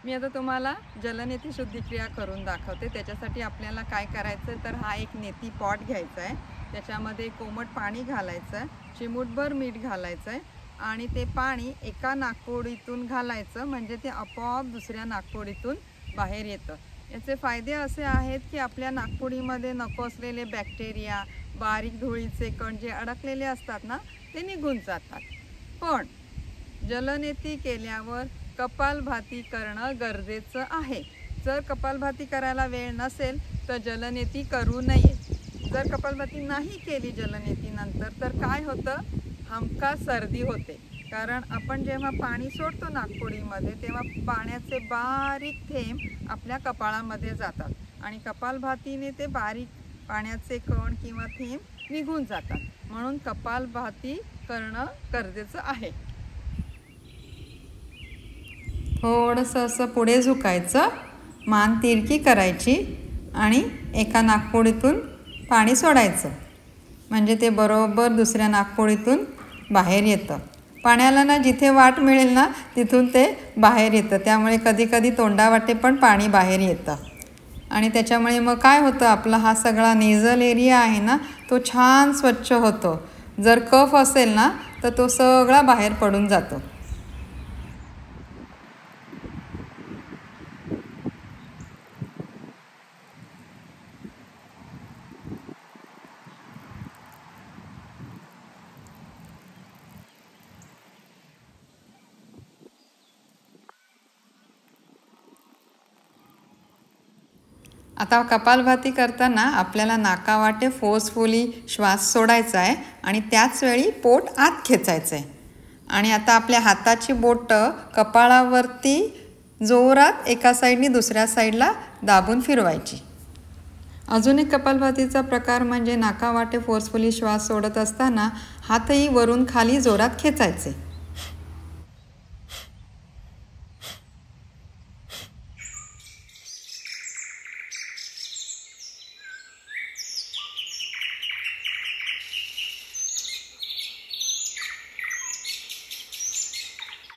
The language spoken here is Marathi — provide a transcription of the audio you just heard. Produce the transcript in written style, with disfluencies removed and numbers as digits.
मी आता तुम्हाला जलनेती शुद्धिक्रिया करून दाखवते। त्याच्यासाठी आपल्याला काय करायचं तर हा एक नेती पॉट घ्यायचा आहे, त्याच्यामध्ये कोमट पाणी घालायचं आहे, चिमूटभर मीठ घालायचं आहे आणि ते पाणी एका नाकपुडीतून घालायचं, म्हणजे ते आपोआप दुसऱ्या नाकपुडीतून बाहेर येतं। याचे फायदे असे आहेत की आपल्या नाकपुडीमध्ये नको असलेले बॅक्टेरिया, बारीक धुळीचे कण जे अडकलेले असतात ना ते निघून जातात। पण जलनेती केल्यावर कपालभाती करणं गरजेचं आहे। जर कपालभाती करायला वेळ नसेल तर जलनेती करू नये। जर कपालभाती नाही केली जलनेतीनंतर तर काय होतं, हमखास सर्दी होते। कारण आपण जेव्हा पाणी सोडतो नाकपुडीमध्ये तेव्हा पाण्याचे बारीक थेंब आपल्या कपाळामध्ये जातात आणि कपालभातीने ते बारीक पाण्याचे कण किंवा थेंब निघून जातात। म्हणून कपालभाती करणं गरजेचं आहे। थोडंसं असं पुढे झुकायचं, मान तिरकी करायची आणि एका नाकपुडीतून पाणी सोडायचं, म्हणजे ते बरोबर दुसऱ्या नाकपुडीतून बाहेर येतं। पाण्याला ना जिथे वाट मिळेल ना तिथून ते बाहेर येतं, त्यामुळे कधी कधी तोंडावाटे पण पाणी बाहेर येतं आणि त्याच्यामुळे मग काय होतं, आपला हा सगळा नेझल एरिया आहे ना तो छान स्वच्छ होतो। जर कफ असेल ना तर तो सगळा बाहेर पडून जातो। आता कपालभाती करताना आपल्याला नाकावाटे फोर्सफुली श्वास सोडायचा आहे आणि त्याच वेळी पोट आत खेचायचं आहे। आणि आता आपल्या हाताची बोटं कपाळावरती जोरात एका साईडनी दुसऱ्या साईडला दाबून फिरवायची। अजून एक कपालभातीचा प्रकार म्हणजे नाकावाटे फोर्सफुली श्वास सोडत असताना हातही वरून खाली जोरात खेचायचे।